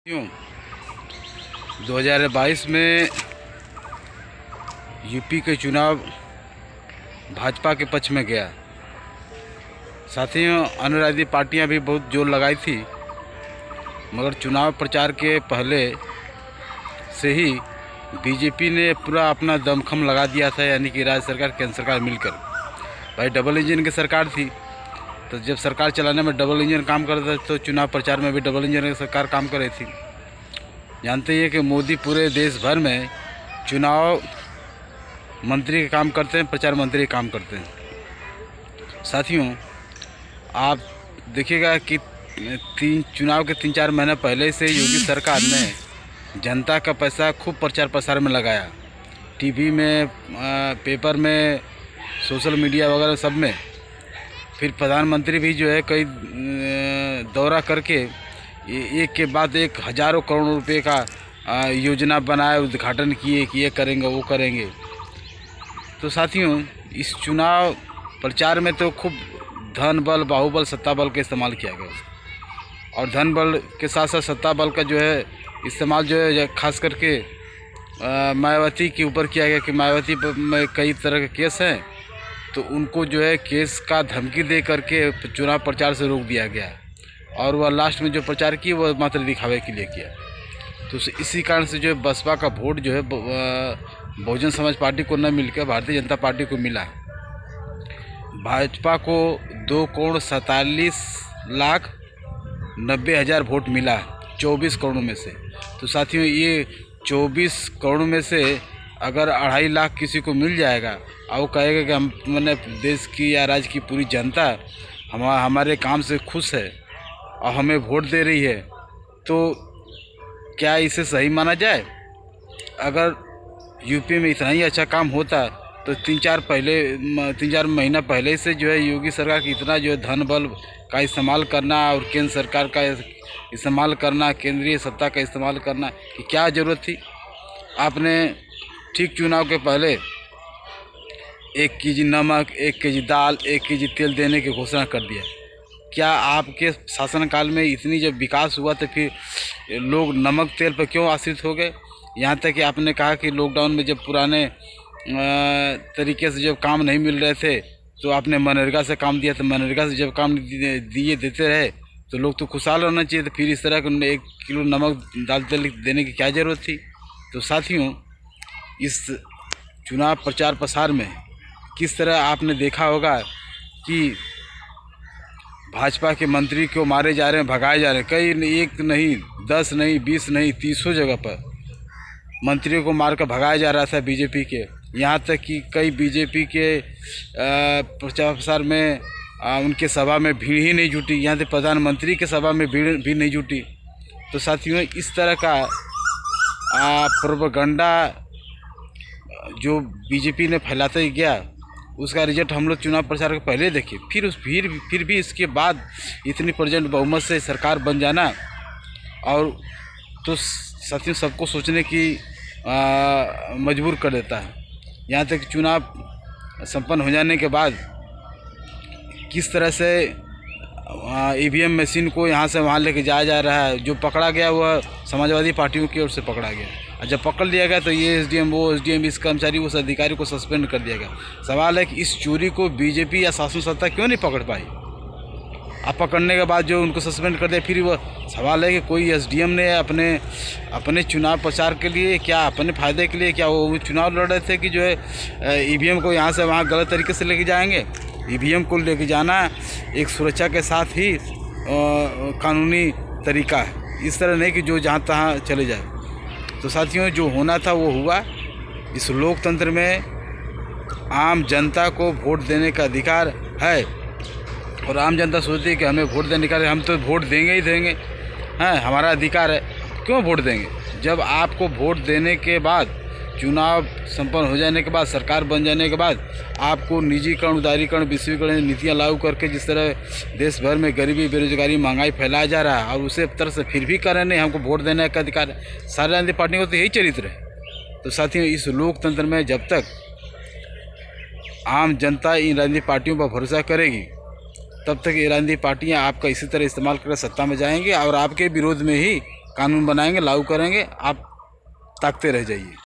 क्यों 2022 में यूपी के चुनाव भाजपा के पक्ष में गया। साथियों, अन्य राजनीतिक पार्टियां भी बहुत जोर लगाई थी, मगर चुनाव प्रचार के पहले से ही बीजेपी ने पूरा अपना दमखम लगा दिया था, यानी कि राज्य सरकार केंद्र सरकार मिलकर। भाई डबल इंजन की सरकार थी, तो जब सरकार चलाने में डबल इंजन काम करता था तो चुनाव प्रचार में भी डबल इंजन की सरकार काम कर रही थी। जानते ही हैं कि मोदी पूरे देश भर में चुनाव मंत्री का काम करते हैं, प्रचार मंत्री का काम करते हैं। साथियों, आप देखिएगा कि चुनाव के 3-4 महीने पहले से योगी सरकार ने जनता का पैसा खूब प्रचार प्रसार में लगाया, टीवी में, पेपर में, सोशल मीडिया वगैरह सब में। फिर प्रधानमंत्री भी जो है कई दौरा करके एक के बाद एक हज़ारों करोड़ रुपए का योजना बनाए, उद्घाटन किए कि ये करेंगे वो करेंगे। तो साथियों, इस चुनाव प्रचार में तो खूब धन बल, बाहुबल, सत्ता बल का इस्तेमाल किया गया, और धन बल के साथ साथ सत्ता बल का जो है इस्तेमाल जो है खास करके मायावती के ऊपर किया गया कि मायावती में कई तरह के केस हैं, तो उनको जो है केस का धमकी दे करके चुनाव प्रचार से रोक दिया गया, और वह लास्ट में जो प्रचार की वह मात्र दिखावे के लिए किया। तो इसी कारण से जो है बसपा का वोट जो है बहुजन समाज पार्टी को न मिलकर भारतीय जनता पार्टी को मिला। भाजपा को 2,47,90,000 वोट मिला 24 करोड़ में से। तो साथियों, ये 24 करोड़ में से अगर 2.5 लाख किसी को मिल जाएगा और वो कहेगा कि हम मैंने देश की या राज्य की पूरी जनता हमारे काम से खुश है और हमें वोट दे रही है, तो क्या इसे सही माना जाए? अगर यूपी में इतना ही अच्छा काम होता तो 3-4 महीना पहले से जो है योगी सरकार की इतना जो है धन बल का इस्तेमाल करना और केंद्र सरकार का इस्तेमाल करना, केंद्रीय सत्ता का इस्तेमाल करना कि क्या ज़रूरत थी? आपने ठीक चुनाव के पहले 1 केजी नमक, 1 केजी दाल, 1 केजी तेल देने की घोषणा कर दिया। क्या आपके शासनकाल में इतनी जब विकास हुआ तो फिर लोग नमक तेल पर क्यों आश्रित हो गए? यहाँ तक कि आपने कहा कि लॉकडाउन में जब पुराने तरीके से जब काम नहीं मिल रहे थे तो आपने मनरेगा से काम दिया, तो मनरेगा से जब काम देते रहे तो लोग तो खुशहाल होना चाहिए, तो फिर इस तरह के 1 किलो नमक दाल तेल देने की क्या ज़रूरत थी? तो साथियों, इस चुनाव प्रचार प्रसार में किस तरह आपने देखा होगा कि भाजपा के मंत्री को मारे जा रहे हैं, भगाए जा रहे हैं। कई 1 नहीं, 10 नहीं, 20 नहीं, 30 जगह पर मंत्रियों को मार कर भगाया जा रहा था बीजेपी के। यहाँ तक कि कई बीजेपी के प्रचार प्रसार में उनके सभा में भीड़ ही नहीं जुटी, यहाँ तक प्रधानमंत्री के सभा में भीड़ भी नहीं जुटी। तो साथियों, इस तरह का प्रोपेगेंडा जो बीजेपी ने फैलाते ही गया, उसका रिजल्ट हम लोग चुनाव प्रचार के पहले देखे। फिर भी इसके बाद इतनी प्रचंड बहुमत से सरकार बन जाना, और तो साथियों सबको सोचने की मजबूर कर देता है। यहाँ तक चुनाव संपन्न हो जाने के बाद किस तरह से ईवीएम मशीन को यहाँ से वहाँ लेके जाया जा रहा है। जो पकड़ा गया वह समाजवादी पार्टियों की ओर से पकड़ा गया, और जब पकड़ लिया गया तो ये एसडीएम, वो एसडीएम, इस कर्मचारी, उस अधिकारी को सस्पेंड कर दिया गया। सवाल है कि इस चोरी को बीजेपी या शासन सत्ता क्यों नहीं पकड़ पाई? अब पकड़ने के बाद जो उनको सस्पेंड कर दिया, फिर वह सवाल है कि कोई एसडीएम ने अपने चुनाव प्रचार के लिए, क्या अपने फ़ायदे के लिए, क्या वो चुनाव लड़ रहे थे कि जो है ईवीएम को यहाँ से वहाँ गलत तरीके से लेके जाएंगे? ईवीएम को लेके जाना एक सुरक्षा के साथ ही कानूनी तरीका है, इस तरह नहीं कि जो जहाँ तहाँ चले जाए। तो साथियों, जो होना था वो हुआ। इस लोकतंत्र में आम जनता को वोट देने का अधिकार है, और आम जनता सोचती है कि हमें वोट देने का, हम तो वोट देंगे ही देंगे, हैं, हमारा अधिकार है, क्यों वोट देंगे? जब आपको वोट देने के बाद, चुनाव संपन्न हो जाने के बाद, सरकार बन जाने के बाद आपको निजीकरण, उदारीकरण, विश्वीकरण नीतियाँ लागू करके जिस तरह देश भर में गरीबी, बेरोजगारी, महंगाई फैलाया जा रहा है, और उसे तरह से फिर भी कर रहे नहीं, हमको वोट देने का अधिकार है। सारी राजनीतिक पार्टियों को तो यही चरित्र है। तो साथियों, इस लोकतंत्र में जब तक आम जनता इन राजनीतिक पार्टियों पर भरोसा करेगी, तब तक ये राजनीतिक पार्टियाँ आपका इसी तरह इस्तेमाल कर सत्ता में जाएंगी और आपके विरोध में ही कानून बनाएंगे, लागू करेंगे, आप ताकते रह जाइए।